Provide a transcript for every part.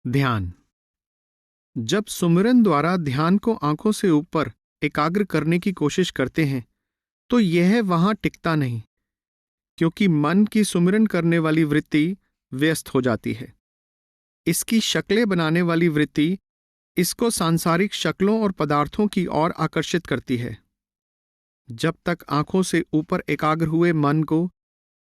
ध्यान। जब सुमिरन द्वारा ध्यान को आंखों से ऊपर एकाग्र करने की कोशिश करते हैं तो यह वहां टिकता नहीं, क्योंकि मन की सुमिरन करने वाली वृत्ति व्यस्त हो जाती है। इसकी शक्लें बनाने वाली वृत्ति इसको सांसारिक शक्लों और पदार्थों की ओर आकर्षित करती है। जब तक आंखों से ऊपर एकाग्र हुए मन को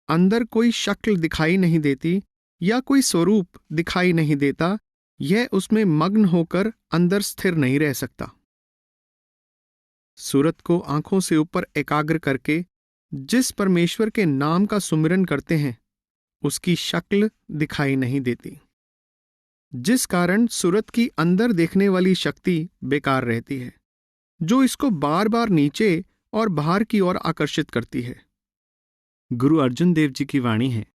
अंदर कोई शक्ल दिखाई नहीं देती या कोई स्वरूप दिखाई नहीं देता, यह उसमें मग्न होकर अंदर स्थिर नहीं रह सकता। सूरत को आंखों से ऊपर एकाग्र करके जिस परमेश्वर के नाम का सुमिरन करते हैं उसकी शक्ल दिखाई नहीं देती, जिस कारण सूरत की अंदर देखने वाली शक्ति बेकार रहती है, जो इसको बार बार नीचे और बाहर की ओर आकर्षित करती है। गुरु अर्जुन देव जी की वाणी है।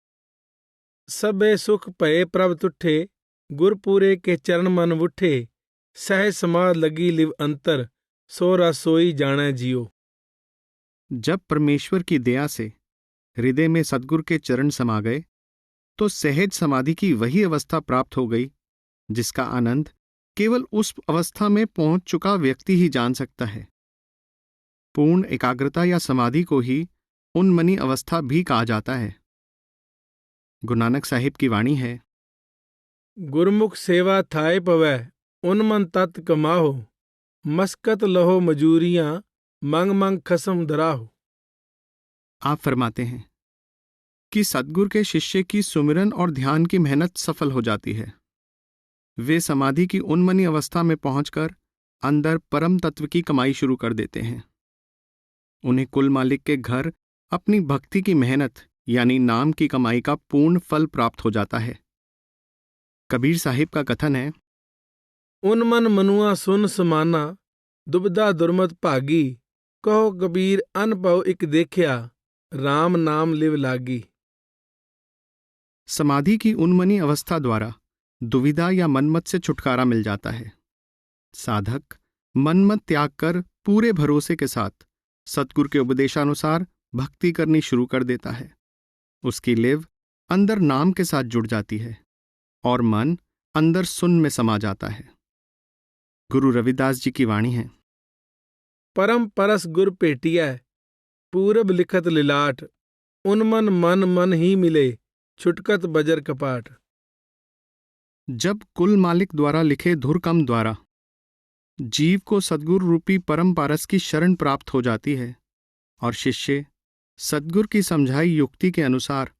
सबे सुख पए प्रभ तुठे, गुरपुरे के चरण मन उठे, सह समाध लगी लिव अंतर, सो रसोई जाने जियो। जब परमेश्वर की दया से हृदय में सद्गुरु के चरण समा गए तो सहज समाधि की वही अवस्था प्राप्त हो गई जिसका आनंद केवल उस अवस्था में पहुंच चुका व्यक्ति ही जान सकता है। पूर्ण एकाग्रता या समाधि को ही उन्मनी अवस्था भी कहा जाता है। गुरु नानक साहिब की वाणी है। गुरमुख सेवा थाए पवै, उन्मन तत् कमाहो, मस्कत लहो मजूरियां, मंग मंग खसम धराहो। आप फरमाते हैं कि सद्गुरु के शिष्य की सुमिरन और ध्यान की मेहनत सफल हो जाती है। वे समाधि की उन्मनी अवस्था में पहुंचकर अंदर परम तत्व की कमाई शुरू कर देते हैं। उन्हें कुल मालिक के घर अपनी भक्ति की मेहनत यानी नाम की कमाई का पूर्ण फल प्राप्त हो जाता है। कबीर साहिब का कथन है, उन्मन मनुआ सुन समाना, दुबदा दुर्मत भागी, कहो कबीर अनभव इक देखिया, राम नाम लिव लागी। समाधि की उन्मनी अवस्था द्वारा दुविधा या मनमत से छुटकारा मिल जाता है। साधक मनमत त्याग कर पूरे भरोसे के साथ सतगुरु के उपदेशानुसार भक्ति करनी शुरू कर देता है। उसकी लिव अंदर नाम के साथ जुड़ जाती है और मन अंदर सुन में समा जाता है। गुरु रविदास जी की वाणी है। परम परस गुर पेटिया, पूरब लिखत लिलाट, उन्मन मन मन ही मिले, छुटकत बजर कपाट। जब कुल मालिक द्वारा लिखे धुरकम द्वारा जीव को सद्गुरु रूपी परम पारस की शरण प्राप्त हो जाती है और शिष्य सद्गुरु की समझाई युक्ति के अनुसार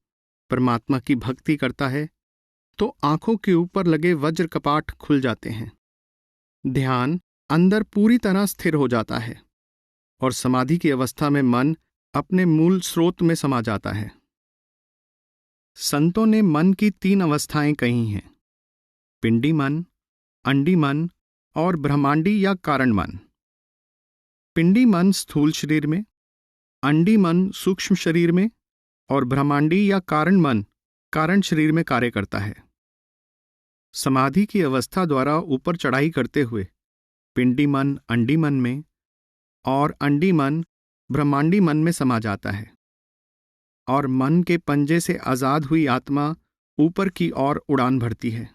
परमात्मा की भक्ति करता है तो आंखों के ऊपर लगे वज्र कपाट खुल जाते हैं। ध्यान अंदर पूरी तरह स्थिर हो जाता है और समाधि की अवस्था में मन अपने मूल स्रोत में समा जाता है। संतों ने मन की 3 अवस्थाएं कही हैं, पिंडी मन, अंडी मन और ब्रह्मांडी या कारण मन। पिंडी मन स्थूल शरीर में, अंडी मन सूक्ष्म शरीर में और ब्रह्मांडी या कारण मन कारण शरीर में कार्य करता है। समाधि की अवस्था द्वारा ऊपर चढ़ाई करते हुए पिंडी मन अंडी मन में और अंडी मन ब्रह्मांडी मन में समा जाता है और मन के पंजे से आजाद हुई आत्मा ऊपर की ओर उड़ान भरती है।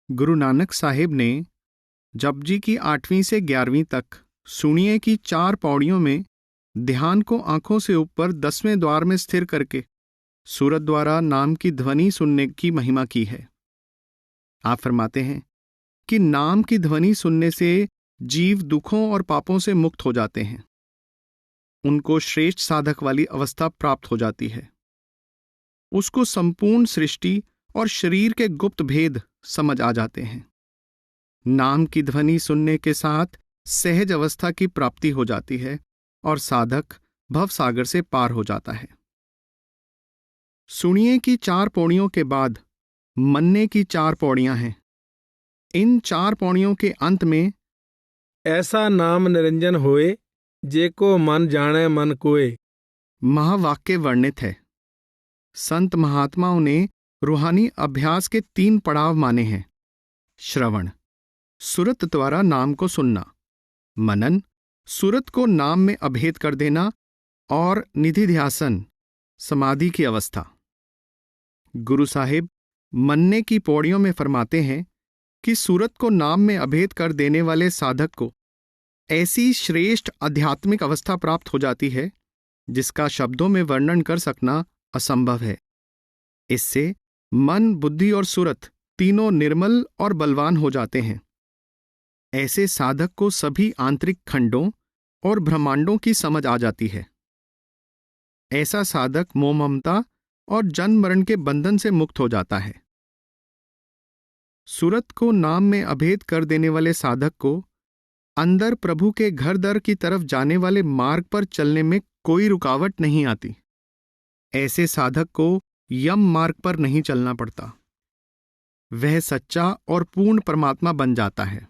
गुरु नानक साहिब ने जपजी की 8वीं से 11वीं तक सुनिए की 4 पौड़ियों में ध्यान को आंखों से ऊपर 10वें द्वार में स्थिर करके सूरत द्वारा नाम की ध्वनि सुनने की महिमा की है। आप फरमाते हैं कि नाम की ध्वनि सुनने से जीव दुखों और पापों से मुक्त हो जाते हैं। उनको श्रेष्ठ साधक वाली अवस्था प्राप्त हो जाती है। उसको संपूर्ण सृष्टि और शरीर के गुप्त भेद समझ आ जाते हैं। नाम की ध्वनि सुनने के साथ सहज अवस्था की प्राप्ति हो जाती है और साधक भवसागर से पार हो जाता है। सुनिए की 4 पौड़ियों के बाद मन्ने की 4 पौड़ियां हैं। इन 4 पौड़ियों के अंत में ऐसा नाम निरंजन होए, जेको मन जाने मन कोय, महावाक्य वर्णित है। संत महात्माओं ने रूहानी अभ्यास के 3 पड़ाव माने हैं। श्रवण, सुरत द्वारा नाम को सुनना, मनन, सुरत को नाम में अभेद कर देना और निधिध्यासन, समाधि की अवस्था। गुरु साहिब मन्ने की पौड़ियों में फरमाते हैं कि सूरत को नाम में अभेद कर देने वाले साधक को ऐसी श्रेष्ठ आध्यात्मिक अवस्था प्राप्त हो जाती है जिसका शब्दों में वर्णन कर सकना असंभव है। इससे मन, बुद्धि और सूरत तीनों निर्मल और बलवान हो जाते हैं। ऐसे साधक को सभी आंतरिक खंडों और ब्रह्मांडों की समझ आ जाती है। ऐसा साधक मोह ममता और जन्म मरण के बंधन से मुक्त हो जाता है। सूरत को नाम में अभेद कर देने वाले साधक को अंदर प्रभु के घर दर की तरफ जाने वाले मार्ग पर चलने में कोई रुकावट नहीं आती। ऐसे साधक को यम मार्ग पर नहीं चलना पड़ता। वह सच्चा और पूर्ण परमात्मा बन जाता है।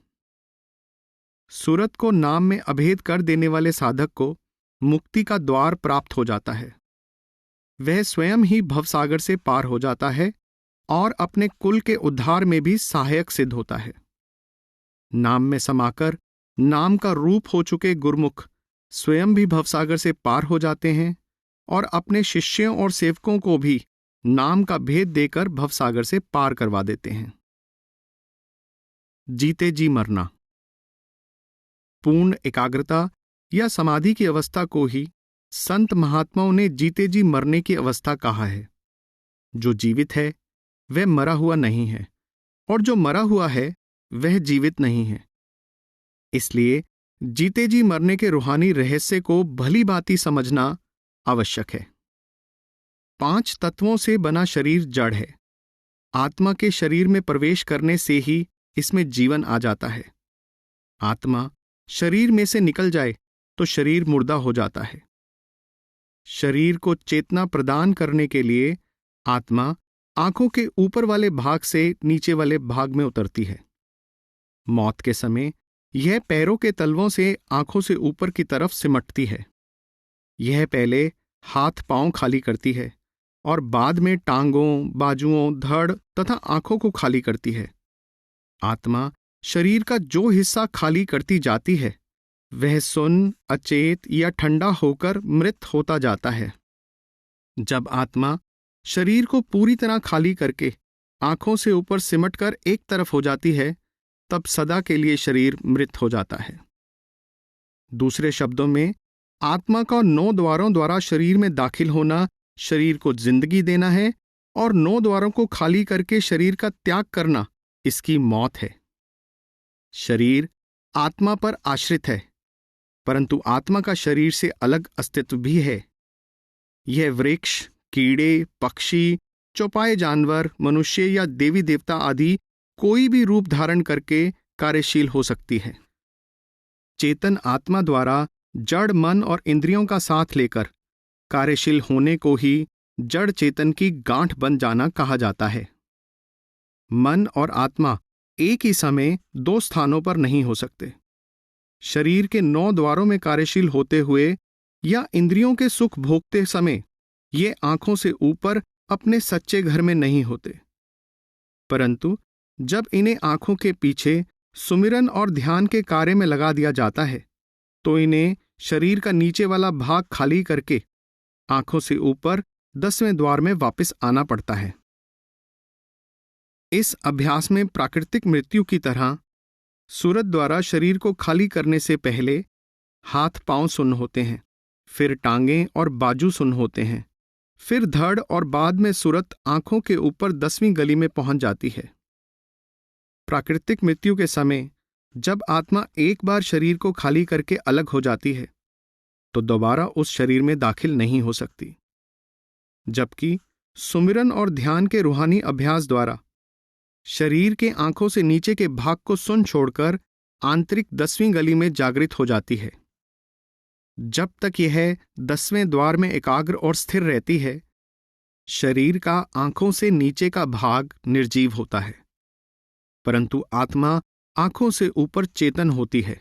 सूरत को नाम में अभेद कर देने वाले साधक को मुक्ति का द्वार प्राप्त हो जाता है। वह स्वयं ही भवसागर से पार हो जाता है और अपने कुल के उद्धार में भी सहायक सिद्ध होता है। नाम में समाकर नाम का रूप हो चुके गुरुमुख स्वयं भी भवसागर से पार हो जाते हैं और अपने शिष्यों और सेवकों को भी नाम का भेद देकर भवसागर से पार करवा देते हैं। जीते जी मरना। पूर्ण एकाग्रता या समाधि की अवस्था को ही संत महात्माओं ने जीते जी मरने की अवस्था कहा है। जो जीवित है वह मरा हुआ नहीं है और जो मरा हुआ है वह जीवित नहीं है। इसलिए जीते जी मरने के रूहानी रहस्य को भली भांति समझना आवश्यक है। 5 तत्वों से बना शरीर जड़ है। आत्मा के शरीर में प्रवेश करने से ही इसमें जीवन आ जाता है। आत्मा शरीर में से निकल जाए तो शरीर मुर्दा हो जाता है। शरीर को चेतना प्रदान करने के लिए आत्मा आंखों के ऊपर वाले भाग से नीचे वाले भाग में उतरती है। मौत के समय यह पैरों के तलवों से आंखों से ऊपर की तरफ सिमटती है। यह पहले हाथ पांव खाली करती है और बाद में टांगों, बाजुओं, धड़ तथा आंखों को खाली करती है। आत्मा शरीर का जो हिस्सा खाली करती जाती है वह सुन्न, अचेत या ठंडा होकर मृत होता जाता है। जब आत्मा शरीर को पूरी तरह खाली करके आंखों से ऊपर सिमटकर एक तरफ हो जाती है तब सदा के लिए शरीर मृत हो जाता है। दूसरे शब्दों में आत्मा का 9 द्वारों द्वारा शरीर में दाखिल होना शरीर को जिंदगी देना है और 9 द्वारों को खाली करके शरीर का त्याग करना इसकी मौत है। शरीर आत्मा पर आश्रित है, परंतु आत्मा का शरीर से अलग अस्तित्व भी है। यह वृक्ष, कीड़े, पक्षी, चौपाए जानवर, मनुष्य या देवी देवता आदि कोई भी रूप धारण करके कार्यशील हो सकती है। चेतन आत्मा द्वारा जड़ मन और इंद्रियों का साथ लेकर कार्यशील होने को ही जड़ चेतन की गांठ बन जाना कहा जाता है। मन और आत्मा एक ही समय 2 स्थानों पर नहीं हो सकते। शरीर के 9 द्वारों में कार्यशील होते हुए या इंद्रियों के सुख भोगते समय ये आंखों से ऊपर अपने सच्चे घर में नहीं होते, परंतु जब इन्हें आंखों के पीछे सुमिरन और ध्यान के कार्य में लगा दिया जाता है तो इन्हें शरीर का नीचे वाला भाग खाली करके आंखों से ऊपर 10वें द्वार में वापस आना पड़ता है। इस अभ्यास में प्राकृतिक मृत्यु की तरह सूरत द्वारा शरीर को खाली करने से पहले हाथ पांव सुन्न होते हैं, फिर टांगें और बाजू सुन्न होते हैं, फिर धड़ और बाद में सूरत आंखों के ऊपर 10वीं गली में पहुंच जाती है। प्राकृतिक मृत्यु के समय जब आत्मा एक बार शरीर को खाली करके अलग हो जाती है तो दोबारा उस शरीर में दाखिल नहीं हो सकती, जबकि सुमिरन और ध्यान के रूहानी अभ्यास द्वारा शरीर के आंखों से नीचे के भाग को सुन छोड़कर आंतरिक 10वीं गली में जागृत हो जाती है। जब तक यह 10वें द्वार में एकाग्र और स्थिर रहती है, शरीर का आंखों से नीचे का भाग निर्जीव होता है, परंतु आत्मा आंखों से ऊपर चेतन होती है।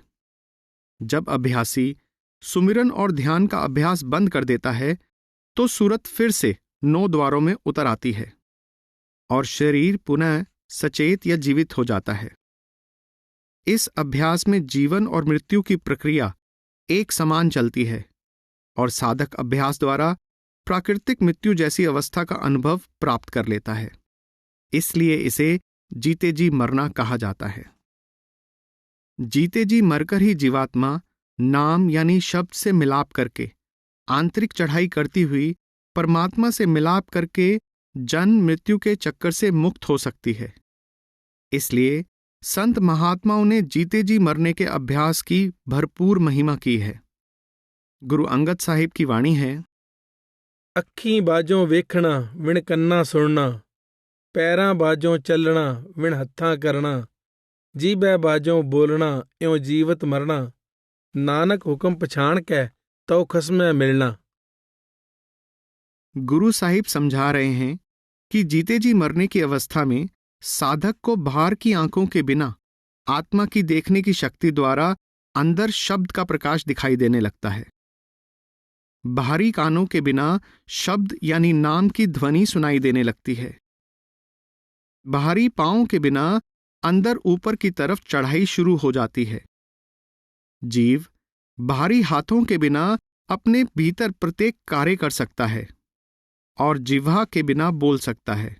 जब अभ्यासी सुमिरन और ध्यान का अभ्यास बंद कर देता है तो सूरत फिर से 9 द्वारों में उतर आती है और शरीर पुनः सचेत या जीवित हो जाता है। इस अभ्यास में जीवन और मृत्यु की प्रक्रिया एक समान चलती है और साधक अभ्यास द्वारा प्राकृतिक मृत्यु जैसी अवस्था का अनुभव प्राप्त कर लेता है। इसलिए इसे जीते जी मरना कहा जाता है। जीते जी मरकर ही जीवात्मा नाम यानी शब्द से मिलाप करके, आंतरिक चढ़ाई करती हुई परमात्मा से मिलाप करके जन्म मृत्यु के चक्कर से मुक्त हो सकती है। इसलिए संत महात्माओं ने जीते जी मरने के अभ्यास की भरपूर महिमा की है। गुरु अंगद साहिब की वाणी है, ਅੱਖੀਂ ਬਾਝੋਂ ਵੇਖਣਾ ਵਿਣ ਕੰਨਾਂ ਸੁਣਨਾ, ਪੈਰਾਂ ਬਾਝੋਂ ਚੱਲਣਾ ਵਿਣ ਹੱਥਾਂ ਕਰਨਾ, ਜੀਭੈ ਬਾਝੋਂ ਬੋਲਣਾ ਇਉਂ ਜੀਵਤ ਮਰਨਾ, ਨਾਨਕ ਹੁਕਮ ਪਛਾਣ ਕੈ ਤਉ ਖਸਮੈ ਮਿਲਣਾ। गुरु साहिब समझा रहे हैं कि जीते जी मरने की अवस्था में साधक को बाहर की आंखों के बिना आत्मा की देखने की शक्ति द्वारा अंदर शब्द का प्रकाश दिखाई देने लगता है। बाहरी कानों के बिना शब्द यानी नाम की ध्वनि सुनाई देने लगती है। बाहरी पांवों के बिना अंदर ऊपर की तरफ चढ़ाई शुरू हो जाती है। जीव बाहरी हाथों के बिना अपने भीतर प्रत्येक कार्य कर सकता है और जिह्वा के बिना बोल सकता है।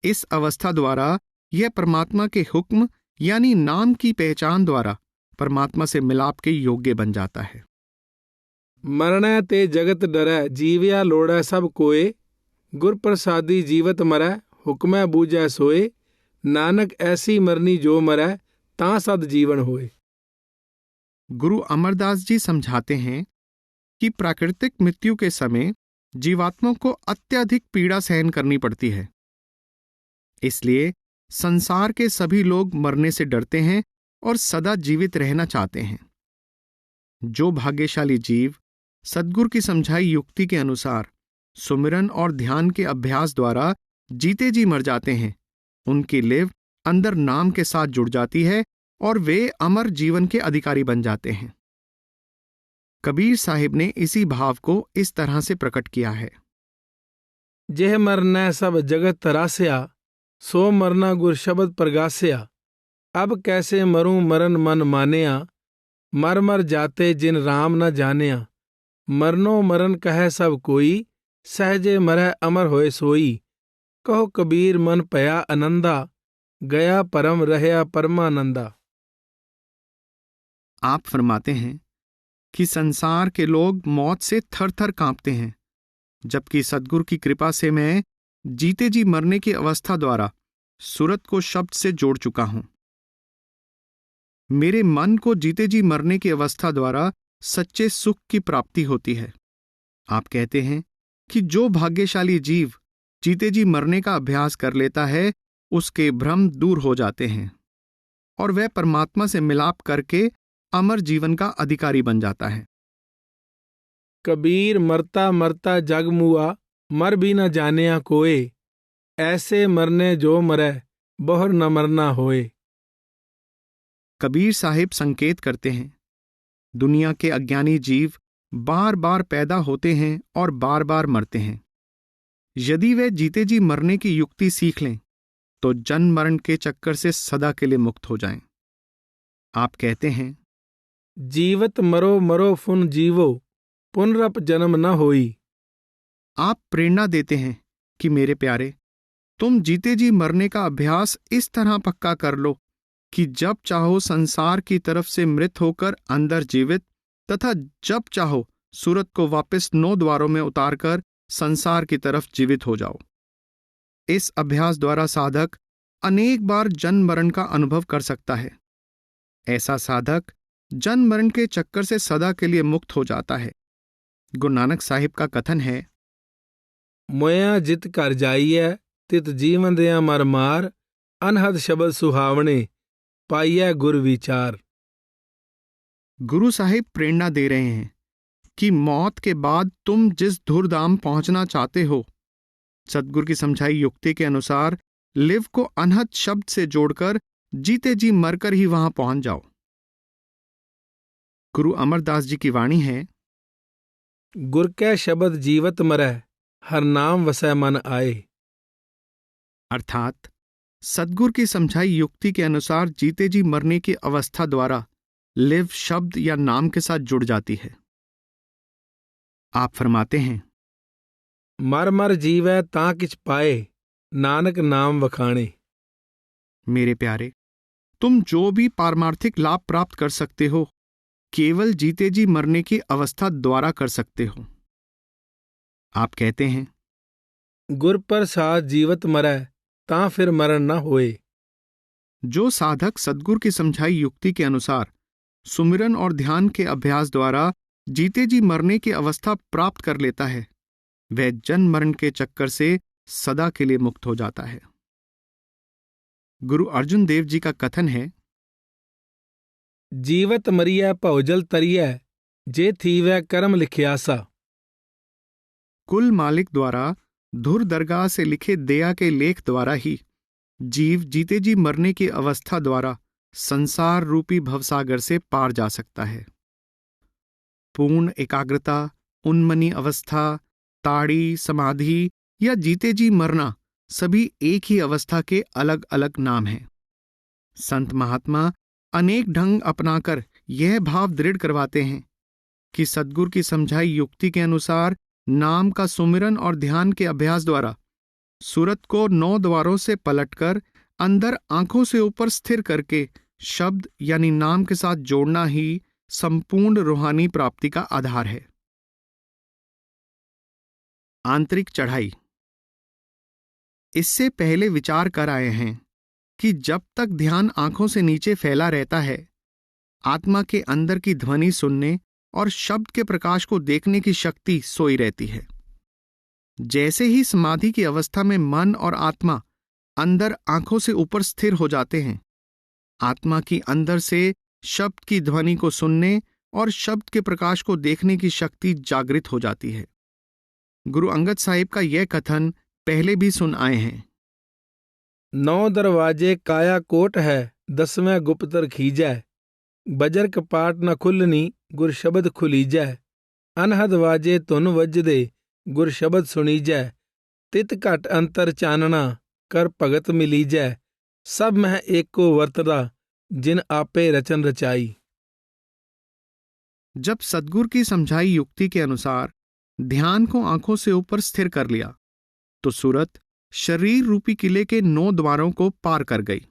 इस अवस्था द्वारा यह परमात्मा के हुक्म यानी नाम की पहचान द्वारा परमात्मा से मिलाप के योग्य बन जाता है। मरणै ते जगत डरै जीवया लोड़ै सब कोय, गुर प्रसादी जीवत मरै हुक्मै बूझै सोए, नानक ऐसी मरनी जो मरै तां सद जीवन होए। गुरु अमरदास जी समझाते हैं कि प्राकृतिक मृत्यु के समय जीवात्मा को अत्यधिक पीड़ा सहन करनी पड़ती है। इसलिए संसार के सभी लोग मरने से डरते हैं और सदा जीवित रहना चाहते हैं। जो भाग्यशाली जीव सद्गुरु की समझाई युक्ति के अनुसार सुमिरन और ध्यान के अभ्यास द्वारा जीते जी मर जाते हैं, उनकी लिव अंदर नाम के साथ जुड़ जाती है और वे अमर जीवन के अधिकारी बन जाते हैं। कबीर साहिब ने इसी भाव को इस तरह से प्रकट किया है, जेह मरनै सब जगत तरास्या, सो मरना गुर शब्द प्रगास्या, अब कैसे मरूं मरन मन मानया, मर मर जाते जिन राम न जानिया, मरनो मरन कहे सब कोई, सहजे मरह अमर होए सोई, कहो कबीर मन पया आनंदा, गया परम रहया परमानंदा। आप फरमाते हैं कि संसार के लोग मौत से थर थर कांपते हैं, जबकि सद्गुरु की कृपा से मैं जीते जी मरने की अवस्था द्वारा सूरत को शब्द से जोड़ चुका हूं। मेरे मन को जीते जी मरने की अवस्था द्वारा सच्चे सुख की प्राप्ति होती है। आप कहते हैं कि जो भाग्यशाली जीव जीते जी मरने का अभ्यास कर लेता है, उसके भ्रम दूर हो जाते हैं और वह परमात्मा से मिलाप करके अमर जीवन का अधिकारी बन जाता है। कबीर मरता मरता जग मुआ, मर भी न जानिया कोय, ऐसे मरने जो मरै बहुर न मरना होए। कबीर साहिब संकेत करते हैं, दुनिया के अज्ञानी जीव बार बार पैदा होते हैं और बार बार मरते हैं। यदि वे जीते जी मरने की युक्ति सीख लें तो जन्म मरण के चक्कर से सदा के लिए मुक्त हो जाएं। आप कहते हैं, जीवत मरो मरो फुन जीवो, पुनरप जन्म न होई। आप प्रेरणा देते हैं कि मेरे प्यारे, तुम जीते जी मरने का अभ्यास इस तरह पक्का कर लो कि जब चाहो संसार की तरफ से मृत होकर अंदर जीवित तथा जब चाहो सूरत को वापस 9 द्वारों में उतारकर संसार की तरफ जीवित हो जाओ। इस अभ्यास द्वारा साधक अनेक बार जन्म मरण का अनुभव कर सकता है। ऐसा साधक जन्म मरण के चक्कर से सदा के लिए मुक्त हो जाता है। गुरु नानक साहिब का कथन है, मोया जित कर जाइए तित जीवन दिया मर मार, अनहद शब्द सुहावने पाइए गुर विचार। गुरु साहिब प्रेरणा दे रहे हैं कि मौत के बाद तुम जिस धुरधाम पहुंचना चाहते हो, सद्गुरु की समझाई युक्ति के अनुसार लिव को अनहद शब्द से जोड़कर जीते जी मरकर ही वहां पहुंच जाओ। गुरु अमरदास जी की वाणी है, गुर कै शब्द जीवत मरै, हर नाम वसै मन आए। अर्थात सद्गुरु की समझाई युक्ति के अनुसार जीते जी मरने की अवस्था द्वारा लिव शब्द या नाम के साथ जुड़ जाती है। आप फरमाते हैं, मर मर जीवै तां किछ पाए, नानक नाम वखाणे। मेरे प्यारे, तुम जो भी पारमार्थिक लाभ प्राप्त कर सकते हो केवल जीते जी मरने की अवस्था द्वारा कर सकते हो। आप कहते हैं, गुर प्रसाद जीवत मरै तां फिर मरण न होए। जो साधक सद्गुरु की समझाई युक्ति के अनुसार सुमिरन और ध्यान के अभ्यास द्वारा जीते जी मरने की अवस्था प्राप्त कर लेता है, वह जन्म मरण के चक्कर से सदा के लिए मुक्त हो जाता है। गुरु अर्जुन देव जी का कथन है, जीवत मरिय भवजल तरिय जे थीवै कर्म लिखियासा। कुल मालिक द्वारा धुर दरगाह से लिखे दया के लेख द्वारा ही जीव जीते जी मरने की अवस्था द्वारा संसार रूपी भवसागर से पार जा सकता है। पूर्ण एकाग्रता, उन्मनी अवस्था, ताड़ी, समाधि या जीते जी मरना सभी एक ही अवस्था के अलग अलग नाम हैं। संत महात्मा अनेक ढंग अपनाकर यह भाव दृढ़ करवाते हैं कि सद्गुरु की समझाई युक्ति के अनुसार नाम का सुमिरन और ध्यान के अभ्यास द्वारा सूरत को 9 द्वारों से पलटकर अंदर आंखों से ऊपर स्थिर करके शब्द यानी नाम के साथ जोड़ना ही संपूर्ण रूहानी प्राप्ति का आधार है। आंतरिक चढ़ाई। इससे पहले विचार कर आए हैं कि जब तक ध्यान आंखों से नीचे फैला रहता है, आत्मा के अंदर की ध्वनि सुनने और शब्द के प्रकाश को देखने की शक्ति सोई रहती है। जैसे ही समाधि की अवस्था में मन और आत्मा अंदर आंखों से ऊपर स्थिर हो जाते हैं, आत्मा की अंदर से शब्द की ध्वनि को सुनने और शब्द के प्रकाश को देखने की शक्ति जागृत हो जाती है। गुरु अंगद साहिब का यह कथन पहले भी सुन आए हैं, 9 दरवाजे काया कोट है 10वें गुप्तर खीजै। बजर कपाट न खुलनी गुर शब्द खुलीजै। अनहद वाजे धुन वजदे गुर शब्द सुनीजै। तित घट अंतर चानना कर भगत मिलीजै। सब मह एको वर्तदा जिन आपे रचन रचाई। जब सद्गुरु की समझाई युक्ति के अनुसार ध्यान को आंखों से ऊपर स्थिर कर लिया तो सूरत शरीर रूपी किले के 9 द्वारों को पार कर गई।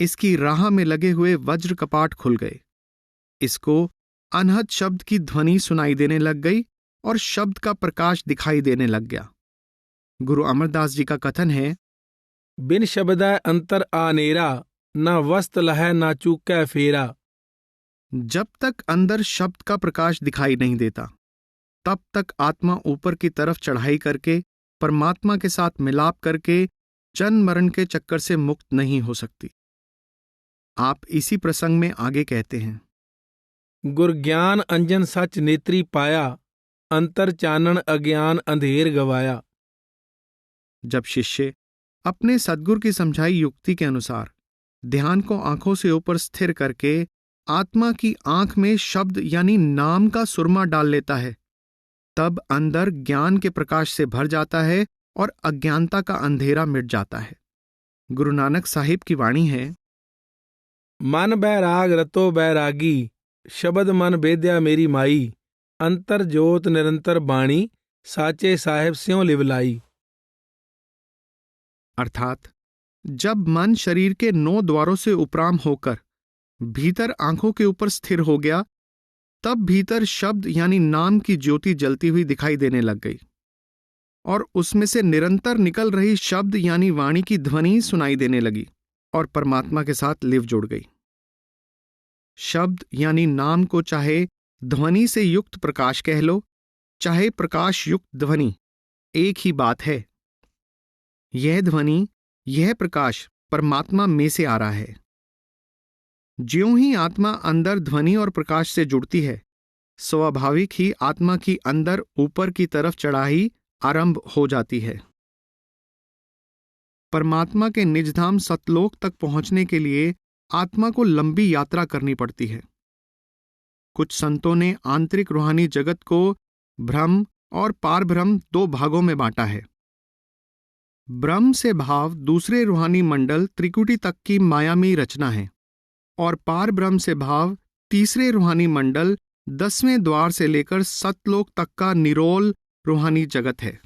इसकी राह में लगे हुए वज्र कपाट खुल गए। इसको अनहद शब्द की ध्वनि सुनाई देने लग गई और शब्द का प्रकाश दिखाई देने लग गया। गुरु अमरदास जी का कथन है, बिन शब्दै अंतर आनेरा ना वस्त लहै ना चूकै फेरा। जब तक अंदर शब्द का प्रकाश दिखाई नहीं देता, तब तक आत्मा ऊपर की तरफ चढ़ाई करके परमात्मा के साथ मिलाप करके जन्म मरण के चक्कर से मुक्त नहीं हो सकती। आप इसी प्रसंग में आगे कहते हैं, गुर ज्ञान अंजन सच नेत्री पाया। अंतर चानन अज्ञान अंधेर गवाया। जब शिष्य अपने सद्गुरु की समझाई युक्ति के अनुसार ध्यान को आंखों से ऊपर स्थिर करके आत्मा की आंख में शब्द यानी नाम का सुरमा डाल लेता है, तब अंदर ज्ञान के प्रकाश से भर जाता है और अज्ञानता का अंधेरा मिट जाता है। गुरु नानक साहिब की वाणी है, मन बैराग रतो बैरागी। शब्द मन बेद्या मेरी माई। अंतर जोत निरंतर बाणी साचे साहेब स्यों लिवलाई। अर्थात जब मन शरीर के 9 द्वारों से उपराम होकर भीतर आंखों के ऊपर स्थिर हो गया, तब भीतर शब्द यानी नाम की ज्योति जलती हुई दिखाई देने लग गई और उसमें से निरंतर निकल रही शब्द यानी वाणी की ध्वनि सुनाई देने लगी और परमात्मा के साथ लिव जुड़ गई। शब्द यानी नाम को चाहे ध्वनि से युक्त प्रकाश कह लो, चाहे प्रकाश युक्त ध्वनि, एक ही बात है। यह ध्वनि, यह प्रकाश परमात्मा में से आ रहा है। ज्यों ही आत्मा अंदर ध्वनि और प्रकाश से जुड़ती है, स्वाभाविक ही आत्मा की अंदर ऊपर की तरफ चढ़ाई आरंभ हो जाती है। परमात्मा के निजधाम सतलोक तक पहुंचने के लिए आत्मा को लंबी यात्रा करनी पड़ती है। कुछ संतों ने आंतरिक रूहानी जगत को ब्रह्म और पारब्रह्म 2 भागों में बांटा है। ब्रह्म से भाव दूसरे रूहानी मंडल त्रिकुटी तक की मायामी रचना है और पारब्रह्म से भाव तीसरे रूहानी मंडल 10वें द्वार से लेकर सतलोक तक का निरोल रूहानी जगत है।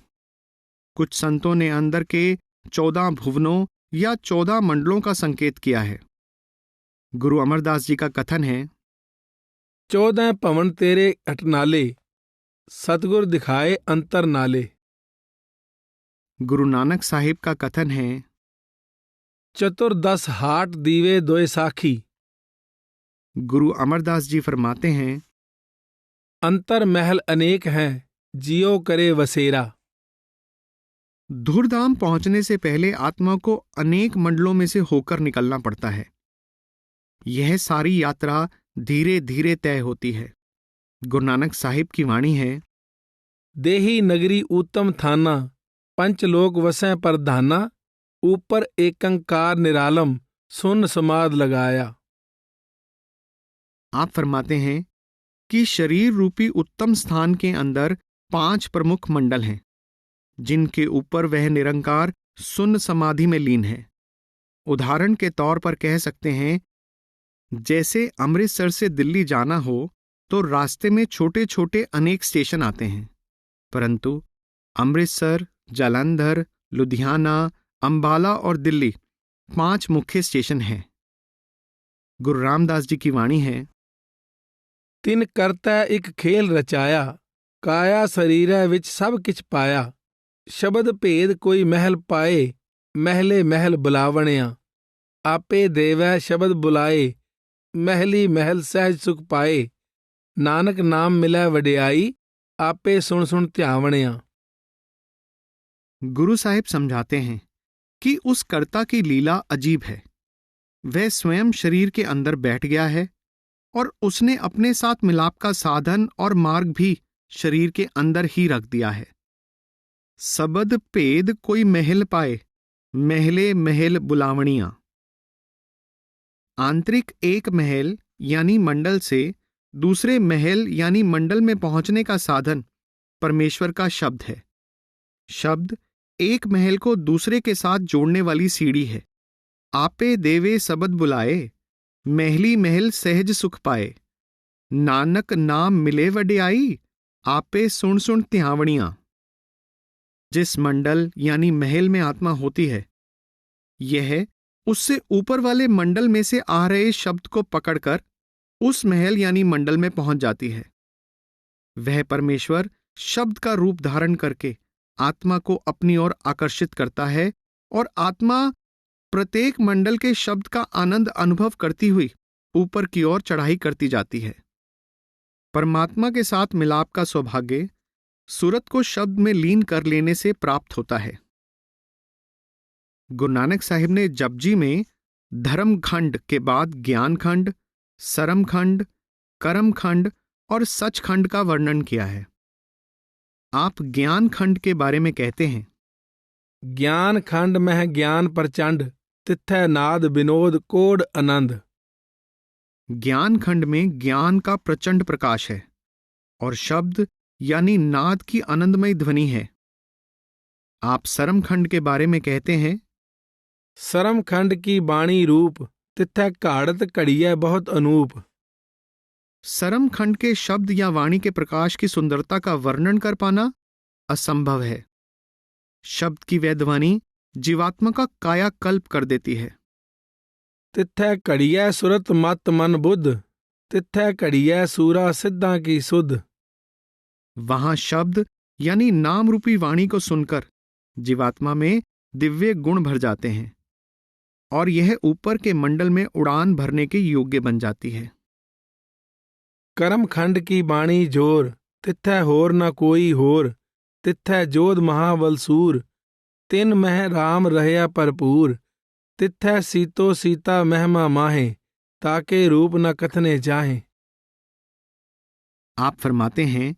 कुछ संतों ने अंदर के 14 भुवनों या 14 मंडलों का संकेत किया है। गुरु अमरदास जी का कथन है, 14 भवन तेरे अटनाले, सतगुर दिखाए अंतर नाले। गुरु नानक साहिब का कथन है, चतुर्दश हाट दीवे दोए साखी। गुरु अमरदास जी फरमाते हैं, अंतर महल अनेक हैं, जियो करे वसेरा। धूर्धाम पहुंचने से पहले आत्मा को अनेक मंडलों में से होकर निकलना पड़ता है। यह सारी यात्रा धीरे धीरे तय होती है। गुरु नानक साहिब की वाणी है, देही नगरी उत्तम थाना, पंचलोक वसें परधाना, ऊपर एकंकार निरालम, सुन समाद लगाया। आप फरमाते हैं कि शरीर रूपी उत्तम स्थान के अंदर 5 प्रमुख मंडल हैं, जिनके ऊपर वह निरंकार सुन्न समाधि में लीन है। उदाहरण के तौर पर कह सकते हैं, जैसे अमृतसर से दिल्ली जाना हो तो रास्ते में छोटे छोटे अनेक स्टेशन आते हैं, परंतु अमृतसर, जालंधर, लुधियाना, अंबाला और दिल्ली 5 मुख्य स्टेशन हैं। गुरु रामदास जी की वाणी है, तिन करता एक खेल रचाया, काया शरीरै विच सब किछ पाया। शब्द भेद कोई महल पाए, महले महल बुलावणिया। आपे देवै शब्द बुलाए, महली महल सहज सुख पाए। नानक नाम मिलै वडियाई, आपे सुन सुन ध्यावणिया। गुरु साहिब समझाते हैं कि उस कर्ता की लीला अजीब है। वह स्वयं शरीर के अंदर बैठ गया है और उसने अपने साथ मिलाप का साधन और मार्ग भी शरीर के अंदर ही रख दिया है। सबद भेद कोई महल पाए, महले महल बुलावणियां। आंतरिक एक महल यानी मंडल से दूसरे महल यानी मंडल में पहुंचने का साधन परमेश्वर का शब्द है। शब्द एक महल को दूसरे के साथ जोड़ने वाली सीढ़ी है। आपे देवे सबद बुलाए, महली महल सहज सुख पाए। नानक नाम मिले वडियाई, आपे सुन सुन ध्यावणियां। जिस मंडल यानी महल में आत्मा होती है, यह उससे ऊपर वाले मंडल में से आ रहे शब्द को पकड़कर उस महल यानी मंडल में पहुंच जाती है। वह परमेश्वर शब्द का रूप धारण करके आत्मा को अपनी ओर आकर्षित करता है और आत्मा प्रत्येक मंडल के शब्द का आनंद अनुभव करती हुई ऊपर की ओर चढ़ाई करती जाती है। परमात्मा के साथ मिलाप का सौभाग्य सूरत को शब्द में लीन कर लेने से प्राप्त होता है। गुरु नानक साहिब ने जपजी में धर्म खंड के बाद ज्ञान खंड, सरम खंड, कर्म खंड और सच खंड का वर्णन किया है। आप ज्ञान खंड के बारे में कहते हैं, ज्ञान खंड मह ज्ञान प्रचंड, तिथै नाद विनोद कोड आनंद। ज्ञान खंड में ज्ञान का प्रचंड प्रकाश है और शब्द यानी नाद की आनंदमय ध्वनि है। आप सरम खंड के बारे में कहते हैं, सरम खंड की बाणी रूप, तिथै घाड़त घड़ियै बहुत अनूप। सरम खंड के शब्द या वाणी के प्रकाश की सुंदरता का वर्णन कर पाना असंभव है। शब्द की वह ध्वनि जीवात्मा का कायाकल्प कर देती है। तिथै घड़ियै सुरत मत मन बुद्ध, तिथै घड़ियै सूरा सिद्धां की सुध। वहां शब्द यानी नाम रूपी वाणी को सुनकर जीवात्मा में दिव्य गुण भर जाते हैं और यह ऊपर के मंडल में उड़ान भरने के योग्य बन जाती है। कर्म खंड की बाणी जोर, तिथै होर न कोई होर। तिथै जोध महाबलसूर, तिन मह राम रहया भरपूर। तिथै सीतो सीता महिमा माहे, ताके रूप न कथने जाहे। आप फरमाते हैं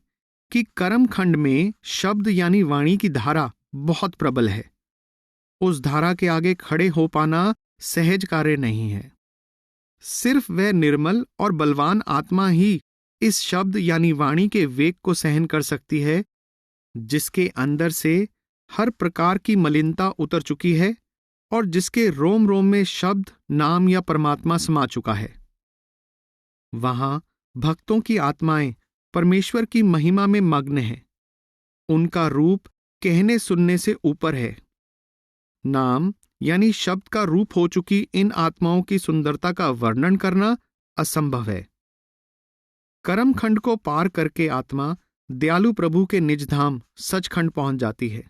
कि कर्म खंड में शब्द यानी वाणी की धारा बहुत प्रबल है। उस धारा के आगे खड़े हो पाना सहज कार्य नहीं है। सिर्फ वह निर्मल और बलवान आत्मा ही इस शब्द यानी वाणी के वेग को सहन कर सकती है, जिसके अंदर से हर प्रकार की मलिनता उतर चुकी है और जिसके रोम रोम में शब्द, नाम या परमात्मा समा चुका है। वहां भक्तों की आत्माएं परमेश्वर की महिमा में मग्न हैं। उनका रूप कहने सुनने से ऊपर है। नाम यानी शब्द का रूप हो चुकी इन आत्माओं की सुंदरता का वर्णन करना असंभव है। कर्मखंड को पार करके आत्मा दयालु प्रभु के निज धाम सचखंड पहुंच जाती है।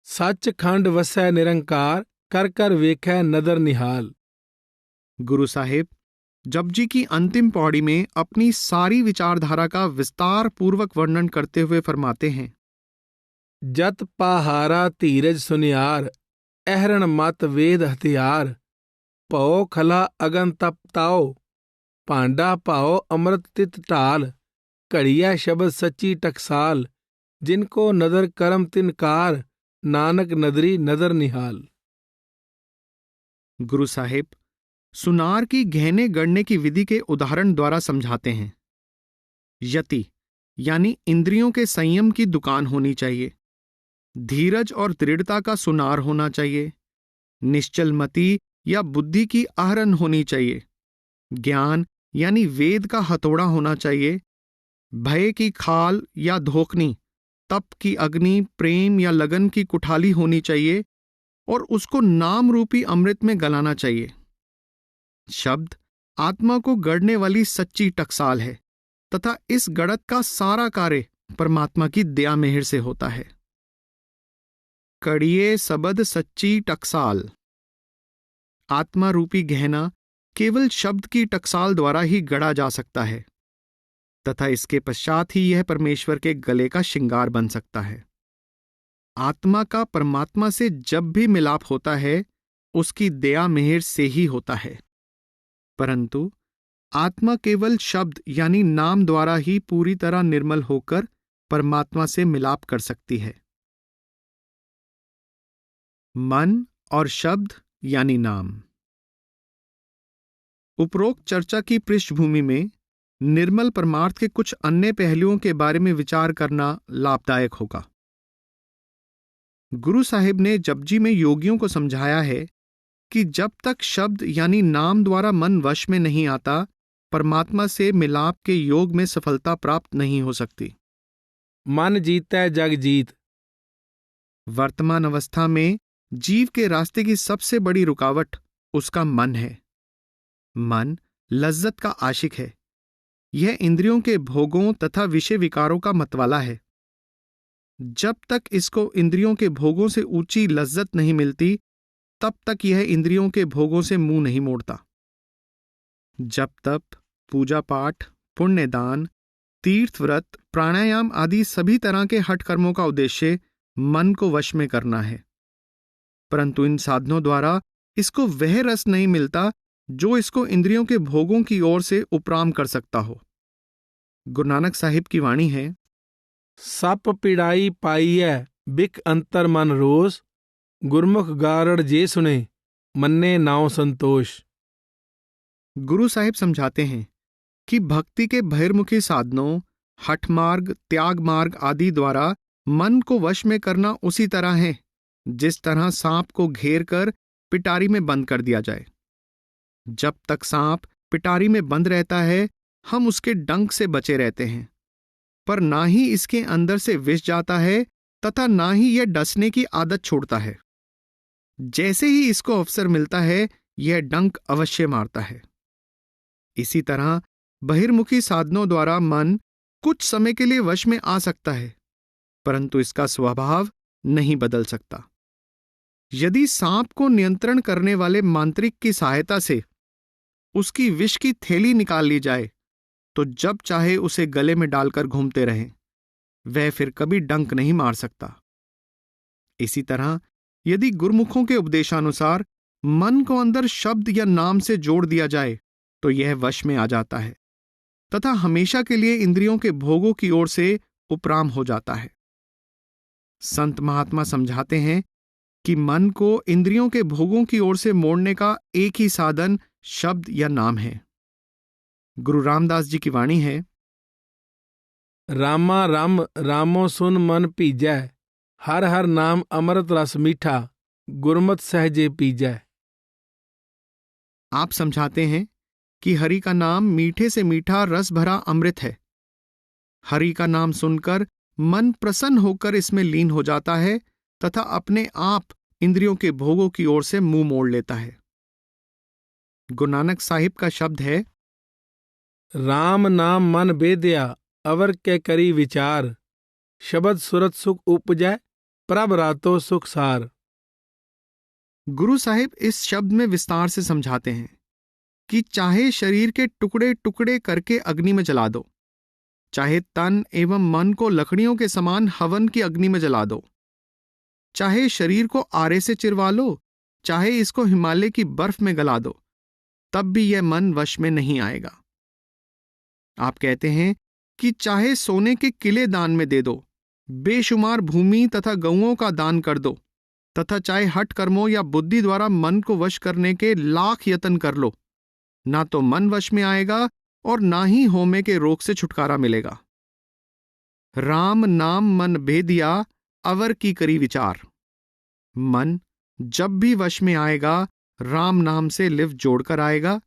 सचखंड वसै निरंकार, कर कर वेखै नदर निहाल। गुरु साहिब जपजी की अंतिम पौड़ी में अपनी सारी विचारधारा का विस्तार पूर्वक वर्णन करते हुए फरमाते हैं, जत पाहारा धीरज सुनियार, अहरण मत वेद हथियार। भौ खला अगन तप ताओ, पांडा पाओ अमृत तित ढाल। घड़िया शब्द सच्ची टकसाल, जिनको नदर करम तिनकार। नानक नदरी नदर निहाल। गुरु साहिब सुनार की गहने गढ़ने की विधि के उदाहरण द्वारा समझाते हैं। यति यानी इंद्रियों के संयम की दुकान होनी चाहिए। धीरज और दृढ़ता का सुनार होना चाहिए। निश्चल मति या बुद्धि की आहरण होनी चाहिए। ज्ञान यानी वेद का हथौड़ा होना चाहिए। भय की खाल या धोखनी, तप की अग्नि, प्रेम या लगन की कुठाली होनी चाहिए और उसको नाम रूपी अमृत में गलाना चाहिए। शब्द आत्मा को गढ़ने वाली सच्ची टकसाल है तथा इस गढ़त का सारा कार्य परमात्मा की दया मेहर से होता है। कड़िए सबद सच्ची टकसाल। आत्मा रूपी गहना केवल शब्द की टकसाल द्वारा ही गढ़ा जा सकता है तथा इसके पश्चात ही यह परमेश्वर के गले का श्रृंगार बन सकता है। आत्मा का परमात्मा से जब भी मिलाप होता है उसकी दया मेहर से ही होता है, परंतु आत्मा केवल शब्द यानी नाम द्वारा ही पूरी तरह निर्मल होकर परमात्मा से मिलाप कर सकती है। मन और शब्द यानी नाम। उपरोक्त चर्चा की पृष्ठभूमि में निर्मल परमार्थ के कुछ अन्य पहलुओं के बारे में विचार करना लाभदायक होगा। गुरु साहिब ने जपजी में योगियों को समझाया है कि जब तक शब्द यानी नाम द्वारा मन वश में नहीं आता, परमात्मा से मिलाप के योग में सफलता प्राप्त नहीं हो सकती। मन जीतै जग जीत। वर्तमान अवस्था में जीव के रास्ते की सबसे बड़ी रुकावट उसका मन है। मन लज्जत का आशिक है। यह इंद्रियों के भोगों तथा विषय विकारों का मतवाला है। जब तक इसको इंद्रियों के भोगों से ऊंची लज्जत नहीं मिलती, तब तक यह इंद्रियों के भोगों से मुंह नहीं मोड़ता। जब तप, पूजा पाठ, पुण्यदान, तीर्थ व्रत, प्राणायाम आदि सभी तरह के हठ कर्मों का उद्देश्य मन को वश में करना है, परंतु इन साधनों द्वारा इसको वह रस नहीं मिलता जो इसको इंद्रियों के भोगों की ओर से उपराम कर सकता हो। गुरु नानक साहिब की वाणी है, सप पिड़ाई पाईऐ बिक अंतर मन रोस। गुरमुख गारड़ जे सुने, मन्ने नाव संतोष। गुरु साहिब समझाते हैं कि भक्ति के बहिर्मुखी साधनों, हठ मार्ग, त्याग मार्ग आदि द्वारा मन को वश में करना उसी तरह है जिस तरह सांप को घेर कर पिटारी में बंद कर दिया जाए। जब तक सांप पिटारी में बंद रहता है, हम उसके डंक से बचे रहते हैं, पर ना ही इसके अंदर से विष जाता है तथा ना ही यह डसने की आदत छोड़ता है। जैसे ही इसको अवसर मिलता है, यह डंक अवश्य मारता है। इसी तरह बहिर्मुखी साधनों द्वारा मन कुछ समय के लिए वश में आ सकता है, परंतु इसका स्वभाव नहीं बदल सकता। यदि सांप को नियंत्रण करने वाले मांत्रिक की सहायता से उसकी विष की थैली निकाल ली जाए, तो जब चाहे उसे गले में डालकर घूमते रहें, वह फिर कभी डंक नहीं मार सकता। इसी तरह यदि गुरुमुखों के उपदेशानुसार मन को अंदर शब्द या नाम से जोड़ दिया जाए, तो यह वश में आ जाता है तथा हमेशा के लिए इंद्रियों के भोगों की ओर से उपराम हो जाता है। संत महात्मा समझाते हैं कि मन को इंद्रियों के भोगों की ओर से मोड़ने का एक ही साधन शब्द या नाम है। गुरु रामदास जी की वाणी है, रामा राम रामो सुन मन पीजै। हर हर नाम अमृत रस मीठा, गुरमत सहजे पीजै। आप समझाते हैं कि हरि का नाम मीठे से मीठा रस भरा अमृत है। हरि का नाम सुनकर मन प्रसन्न होकर इसमें लीन हो जाता है तथा अपने आप इंद्रियों के भोगों की ओर से मुंह मोड़ लेता है। गुरु नानक साहिब का शब्द है, राम नाम मन बेदया अवर के करी विचार, शब्द सुरत सुख उपजै प्रभ रातो सुख सार। गुरु साहिब इस शब्द में विस्तार से समझाते हैं कि चाहे शरीर के टुकड़े टुकड़े करके अग्नि में जला दो, चाहे तन एवं मन को लकड़ियों के समान हवन की अग्नि में जला दो, चाहे शरीर को आरे से चिरवा लो, चाहे इसको हिमालय की बर्फ में गला दो, तब भी यह मन वश में नहीं आएगा। आप कहते हैं कि चाहे सोने के किले दान में दे दो, बेशुमार भूमि तथा गऊओं का दान कर दो, तथा चाहे हठ कर्मों या बुद्धि द्वारा मन को वश करने के लाख यत्न कर लो, ना तो मन वश में आएगा और ना ही होमे के रोग से छुटकारा मिलेगा। राम नाम मन भेदिया अवर की करी विचार। मन जब भी वश में आएगा राम नाम से लिव जोड़कर आएगा,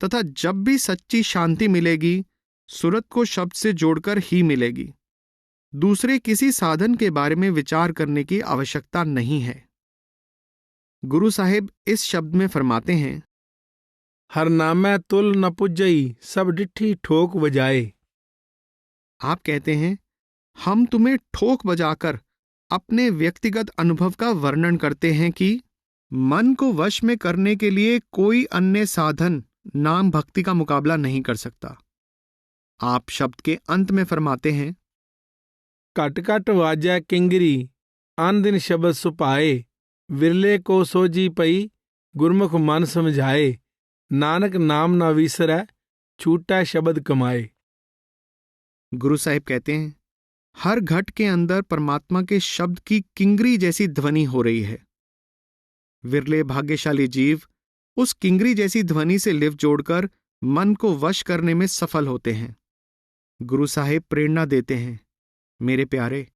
तथा जब भी सच्ची शांति मिलेगी सुरत को शब्द से जोड़कर ही मिलेगी। दूसरे किसी साधन के बारे में विचार करने की आवश्यकता नहीं है। गुरु साहिब इस शब्द में फरमाते हैं, हर नामै तुल न पुजई सब डिठी ठोक बजाए। आप कहते हैं, हम तुम्हें ठोक बजाकर अपने व्यक्तिगत अनुभव का वर्णन करते हैं कि मन को वश में करने के लिए कोई अन्य साधन नाम भक्ति का मुकाबला नहीं कर सकता। आप शब्द के अंत में फरमाते हैं, कट कट वाजै किंगरी आन दिन शब्द सुपाए, विरले को सोजी पई गुरमुख मन समझाए, नानक नाम ना विसरै छूटा शब्द कमाए। गुरु साहिब कहते हैं, हर घट के अंदर परमात्मा के शब्द की किंगरी जैसी ध्वनि हो रही है। विरले भाग्यशाली जीव उस किंगरी जैसी ध्वनि से लिव जोड़कर मन को वश करने में सफल होते हैं। गुरु साहिब प्रेरणा देते हैं, मेरे प्यारे,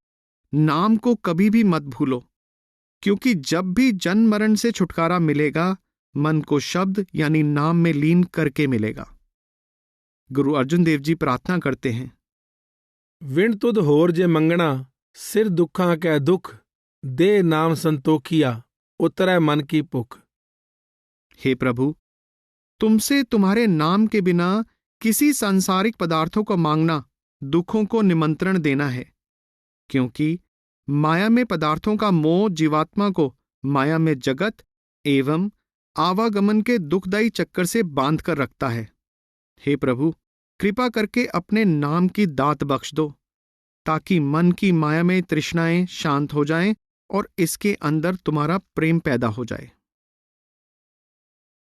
नाम को कभी भी मत भूलो, क्योंकि जब भी जन्म मरण से छुटकारा मिलेगा मन को शब्द यानी नाम में लीन करके मिलेगा। गुरु अर्जुन देव जी प्रार्थना करते हैं, विण तुद होर जे मंगना सिर दुखा कै दुख, दे नाम संतोखिया उतरै मन की भुख। हे प्रभु, तुमसे तुम्हारे नाम के बिना किसी सांसारिक पदार्थों को मांगना दुखों को निमंत्रण देना है, क्योंकि माया में पदार्थों का मोह जीवात्मा को माया में जगत एवं आवागमन के दुखदायी चक्कर से बांध कर रखता है। हे प्रभु, कृपा करके अपने नाम की दात बख्श दो, ताकि मन की माया में तृष्णाएं शांत हो जाएं और इसके अंदर तुम्हारा प्रेम पैदा हो जाए।